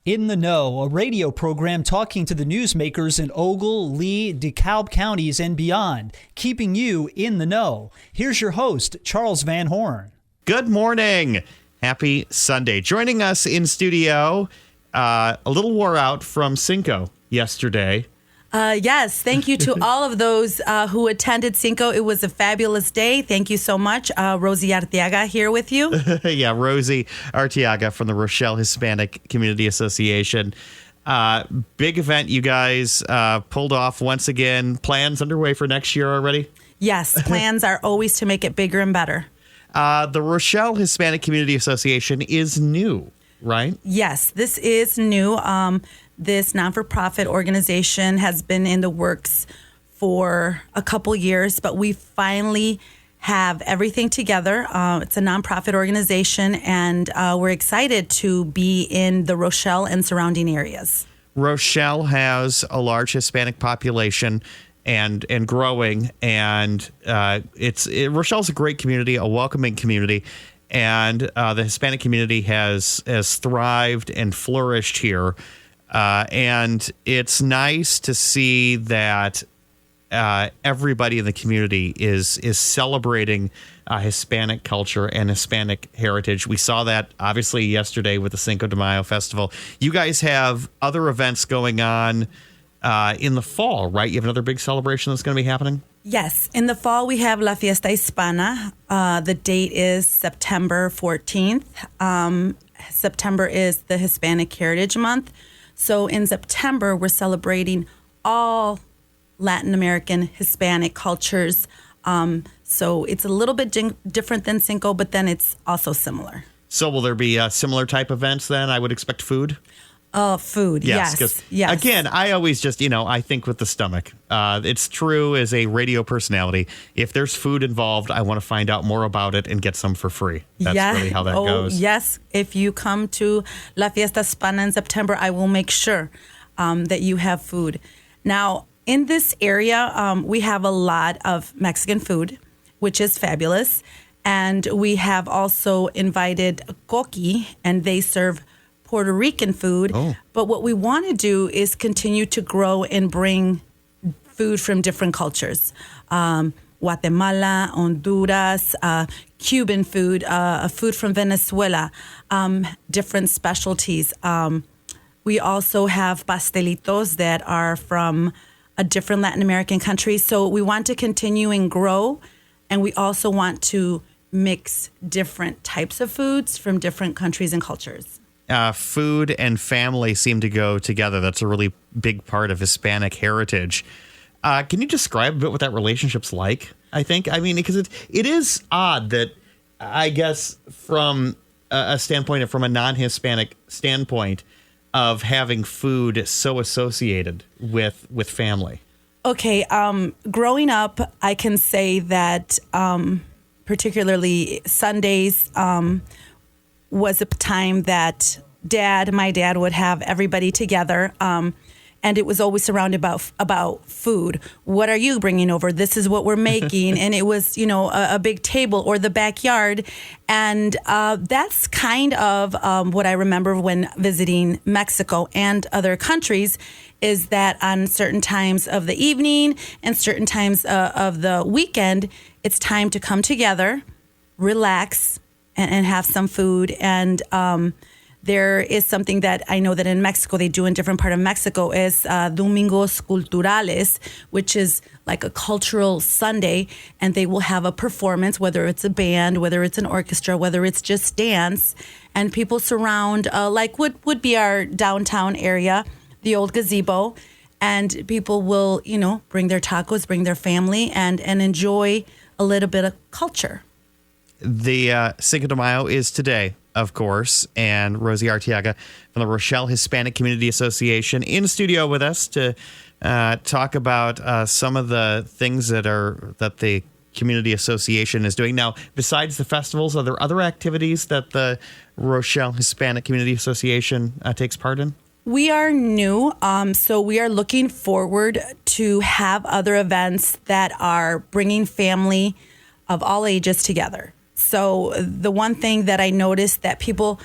In the Know, a radio program talking to the newsmakers in Ogle, Lee, DeKalb counties and beyond, keeping you in the know. Here's your host, Charles Van Horn. Good morning. Happy Sunday. Joining us in studio, a little wore out from Cinco yesterday. Yes, thank you to all of those who attended Cinco. It was a fabulous day. Thank you so much. Rosie Arteaga here with you. Yeah, Rosie Arteaga from the Rochelle Hispanic Community Association. Big event you guys pulled off once again. Plans underway for next year already? Yes, plans are always to make it bigger and better. The Rochelle Hispanic Community Association is new, right? Yes, this is new. This non-for-profit organization has been in the works for a couple years, but we finally have everything together. It's a nonprofit organization, and we're excited to be in the Rochelle and surrounding areas. Rochelle has a large Hispanic population and growing, and Rochelle's a great community, a welcoming community, and the Hispanic community has thrived and flourished here. And it's nice to see that everybody in the community is celebrating Hispanic culture and Hispanic heritage. We saw that obviously yesterday with the Cinco de Mayo festival. You guys have other events going on in the fall, right? You have another big celebration that's going to be happening? Yes. In the fall, we have La Fiesta Hispana. The date is September 14th. September is the Hispanic Heritage Month. So in September, we're celebrating all Latin American Hispanic cultures. So it's a little bit different than Cinco, but then it's also similar. So will there be similar type events then? I would expect food? Food, yes. Yes. Again, I always just, I think with the stomach. It's true as a radio personality. If there's food involved, I want to find out more about it and get some for free. That's really how that goes. Yes. If you come to La Fiesta Hispana in September, I will make sure that you have food. Now, in this area, we have a lot of Mexican food, which is fabulous. And we have also invited Coqui, and they serve Puerto Rican food. Oh. But what we want to do is continue to grow and bring food from different cultures. Guatemala, Honduras, Cuban food, food from Venezuela, different specialties. We also have pastelitos that are from a different Latin American country. So we want to continue and grow, and we also want to mix different types of foods from different countries and cultures. Food and family seem to go together. That's a really big part of Hispanic heritage. Can you describe a bit what that relationship's like? Because it is odd that, I guess, from a standpoint, from a non-Hispanic standpoint, of having food so associated with family. Okay, growing up, I can say that particularly Sundays was a time that my dad would have everybody together, and it was always surrounded about food. What are you bringing over? This is what we're making. And it was, a big table or the backyard. And that's kind of what I remember when visiting Mexico and other countries, is that on certain times of the evening and certain times of the weekend, it's time to come together, relax, and have some food. And there is something that I know that in Mexico they do in different part of Mexico is Domingos Culturales, which is like a cultural Sunday, and they will have a performance, whether it's a band, whether it's an orchestra, whether it's just dance, and people surround like would be our downtown area, the old gazebo, and people will, bring their tacos, bring their family, and enjoy a little bit of culture. The Cinco de Mayo is today, of course, and Rosie Arteaga from the Rochelle Hispanic Community Association in studio with us to talk about some of the things that the Community Association is doing. Now, besides the festivals, are there other activities that the Rochelle Hispanic Community Association takes part in? We are new, so we are looking forward to have other events that are bringing family of all ages together. So the one thing that I noticed that people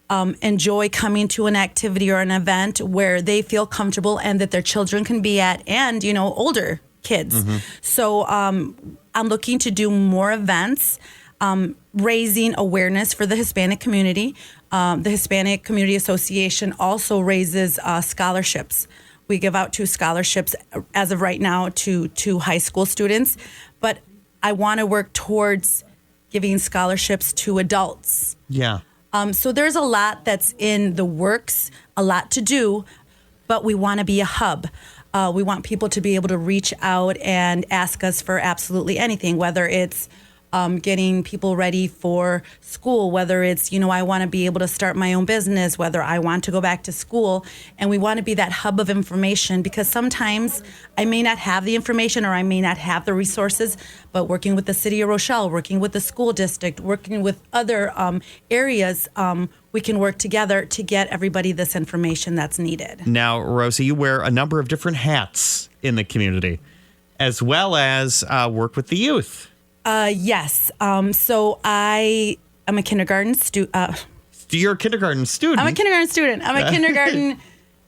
enjoy coming to an activity or an event where they feel comfortable and that their children can be at, and, older kids. So I'm looking to do more events, raising awareness for the Hispanic community. The Hispanic Community Association also raises scholarships. We give out 2 scholarships as of right now to high school students, but I want to work towards giving scholarships to adults. Yeah. So there's a lot that's in the works, a lot to do, but we want to be a hub. We want people to be able to reach out and ask us for absolutely anything, whether it's getting people ready for school, whether it's, I want to be able to start my own business, whether I want to go back to school. And we want to be that hub of information, because sometimes I may not have the information or I may not have the resources, but working with the city of Rochelle, working with the school district, working with other areas, we can work together to get everybody this information that's needed. Now, Rosie, you wear a number of different hats in the community, as well as work with the youth. Yes. So I am a kindergarten student. You're a kindergarten student? I'm a kindergarten student. I'm a kindergarten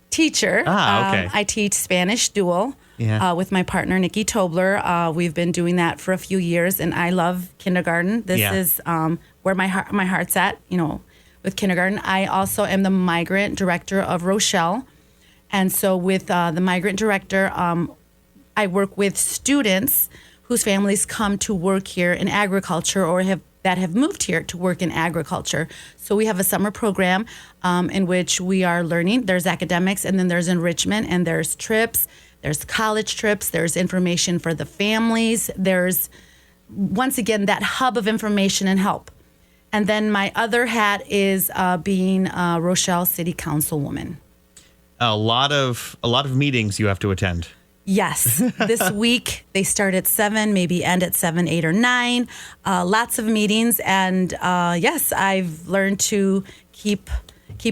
teacher. Okay. I teach Spanish dual Yeah. with my partner, Nikki Tobler. We've been doing that for a few years, and I love kindergarten. This Yeah. is where my heart's at, with kindergarten. I also am the migrant director of Rochelle. And so with the migrant director, I work with students whose families come to work here in agriculture or have moved here to work in agriculture. So we have a summer program in which we are learning. There's academics, and then there's enrichment, and there's trips, there's college trips, there's information for the families. There's, once again, that hub of information and help. And then my other hat is being a Rochelle City Councilwoman. A lot of meetings you have to attend. Yes. This week, they start at 7, maybe end at 7, 8, or 9. Lots of meetings. And yes, I've learned to keep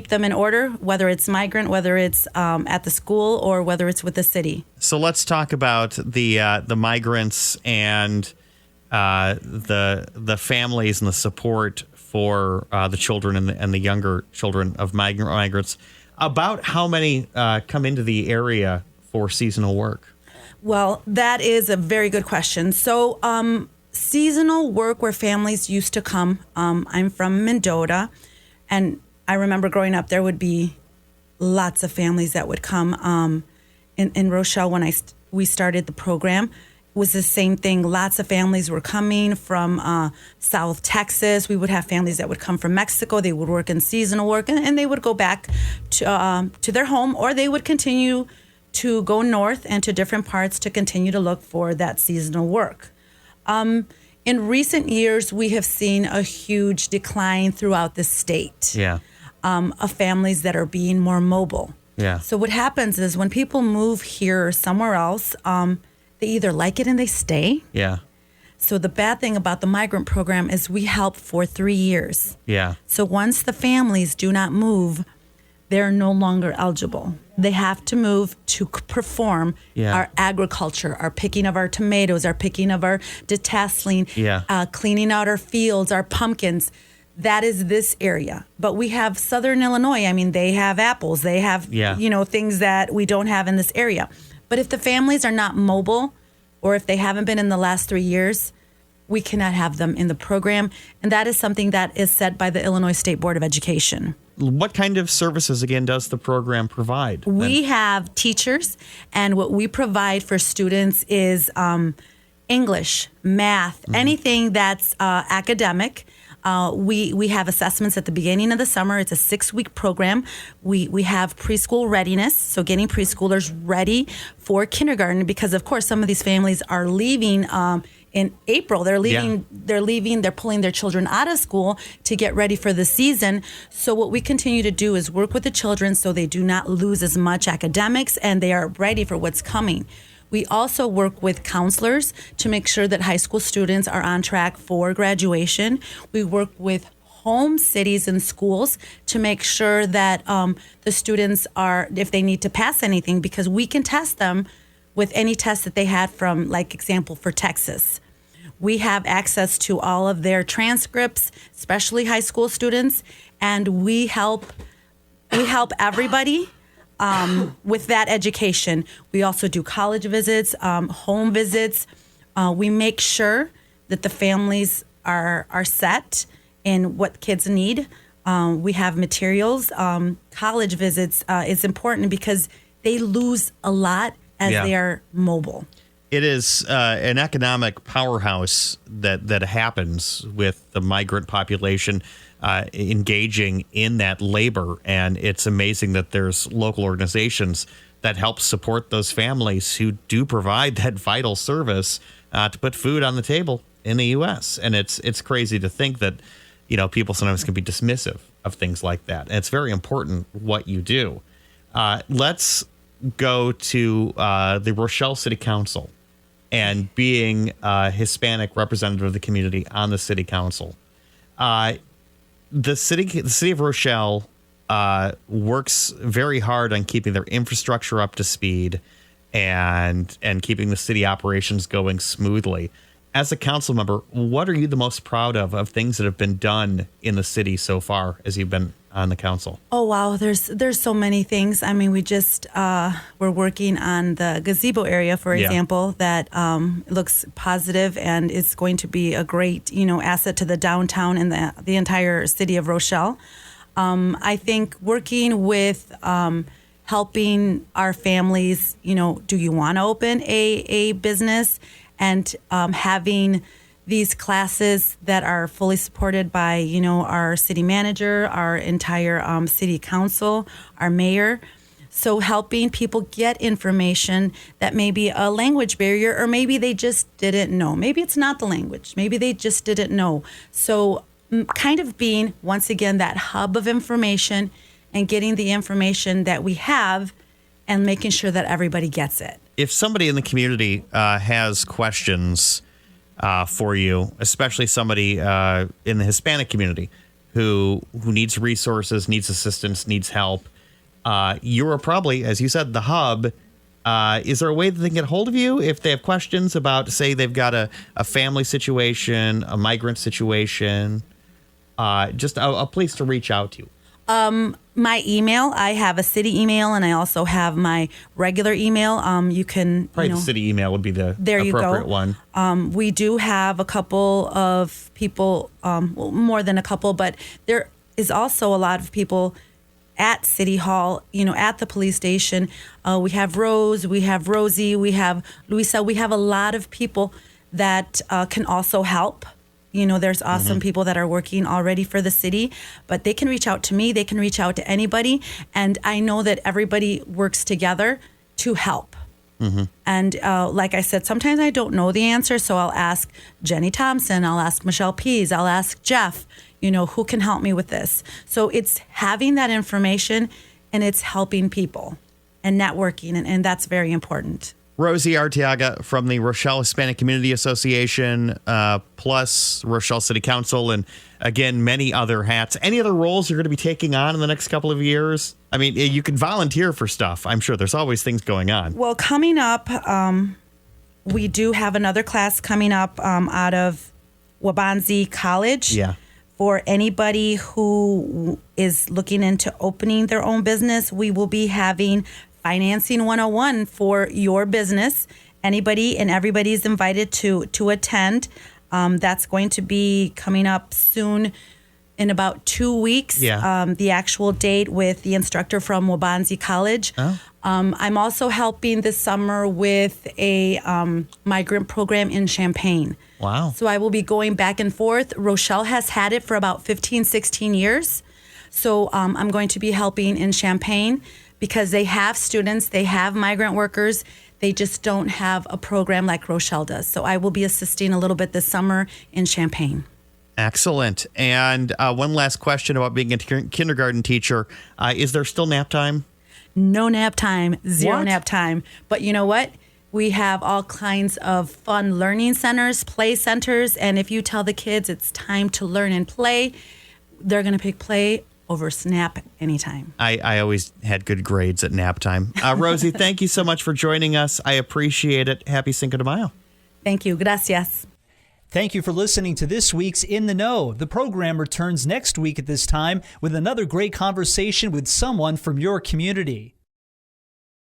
them in order, whether it's migrant, whether it's at the school, or whether it's with the city. So let's talk about the migrants and the families and the support for the children and the younger children of migrants. About how many come into the area for seasonal work? Well, that is a very good question. So seasonal work where families used to come, I'm from Mendota, and I remember growing up, there would be lots of families that would come. In Rochelle, when we started the program, it was the same thing. Lots of families were coming from South Texas. We would have families that would come from Mexico. They would work in seasonal work, and they would go back to their home, or they would continue to go north and to different parts to continue to look for that seasonal work. In recent years, we have seen a huge decline throughout the state. Yeah. Of families that are being more mobile. Yeah. So what happens is when people move here or somewhere else, they either like it and they stay. Yeah. So the bad thing about the migrant program is we help for 3 years. Yeah. So once the families do not move, they're no longer eligible. They have to move to perform our agriculture, our picking of our tomatoes, our picking of our detasseling, cleaning out our fields, our pumpkins. That is this area. But we have Southern Illinois. I mean, they have apples. They have, things that we don't have in this area. But if the families are not mobile, or if they haven't been in the last 3 years, we cannot have them in the program. And that is something that is set by the Illinois State Board of Education. What kind of services, again, does the program provide? We have teachers, and what we provide for students is English, math, anything that's academic. We have assessments at the beginning of the summer. It's a 6-week program. We have preschool readiness, so getting preschoolers ready for kindergarten, because of course some of these families are leaving in April. They're leaving, they're pulling their children out of school to get ready for the season. So what we continue to do is work with the children so they do not lose as much academics and they are ready for what's coming. We also work with counselors to make sure that high school students are on track for graduation. We work with home cities and schools to make sure that the students are, if they need to pass anything, because we can test them with any test that they had from, like example, for Texas. We have access to all of their transcripts, especially high school students, and we help everybody with that education. We also do college visits, home visits. We make sure that the families are set in what kids need. We have materials. College visits is important because they lose a lot as they are mobile. It is an economic powerhouse that happens with the migrant population engaging in that labor. And it's amazing that there's local organizations that help support those families who do provide that vital service to put food on the table in the U.S. And it's crazy to think that, people sometimes can be dismissive of things like that. And it's very important what you do. Let's go to the Rochelle City Council and being a Hispanic representative of the community on the city council. The city of Rochelle works very hard on keeping their infrastructure up to speed and keeping the city operations going smoothly. As a council member, what are you the most proud of things that have been done in the city so far as you've been on the council? Oh, wow. There's so many things. I mean, we just we're working on the gazebo area, for example, that looks positive and is going to be a great, asset to the downtown and the entire city of Rochelle. I think working with helping our families, do you want to open a business? And having these classes that are fully supported by, our city manager, our entire city council, our mayor. So helping people get information that may be a language barrier, or maybe they just didn't know. Maybe it's not the language. Maybe they just didn't know. So kind of being, once again, that hub of information and getting the information that we have and making sure that everybody gets it. If somebody in the community has questions for you, especially somebody in the Hispanic community who needs resources, needs assistance, needs help, you are probably, as you said, the hub. Is there a way that they can get a hold of you if they have questions about, say, they've got a family situation, a migrant situation, just a place to reach out to you? My email, I have a city email, and I also have my regular email. You can... Probably the city email would be the appropriate one. We do have a couple of people, well, more than a couple, but there is also a lot of people at City Hall, at the police station. We have Rose, we have Rosie, we have Luisa. We have a lot of people that can also help. There's awesome people that are working already for the city, but they can reach out to me. They can reach out to anybody. And I know that everybody works together to help. And like I said, sometimes I don't know the answer. So I'll ask Jenny Thompson. I'll ask Michelle Pease. I'll ask Jeff, who can help me with this. So it's having that information, and it's helping people and networking. And that's very important. Rosie Arteaga from the Rochelle Hispanic Community Association, plus Rochelle City Council, and again, many other hats. Any other roles you're going to be taking on in the next couple of years? I mean, you can volunteer for stuff. I'm sure there's always things going on. Well, coming up, we do have another class coming up out of Wabanzi College. Yeah. For anybody who is looking into opening their own business, we will be having Financing 101 for your business. Anybody and everybody is invited to attend. That's going to be coming up soon in about 2 weeks. Yeah. The actual date with the instructor from Wabanzi College. Oh. I'm also helping this summer with a migrant program in Champaign. Wow. So I will be going back and forth. Rochelle has had it for about 15, 16 years. So I'm going to be helping in Champaign, because they have students, they have migrant workers, they just don't have a program like Rochelle does. So I will be assisting a little bit this summer in Champaign. Excellent. And one last question about being a kindergarten teacher. Is there still nap time? No nap time, zero What? nap time. But you know what? We have all kinds of fun learning centers, play centers, and if you tell the kids it's time to learn and play, they're going to pick play over snap anytime. I always had good grades at nap time. Rosie, thank you so much for joining us. I appreciate it. Happy Cinco de Mayo. Thank you. Gracias. Thank you for listening to this week's In the Know. The program returns next week at this time with another great conversation with someone from your community.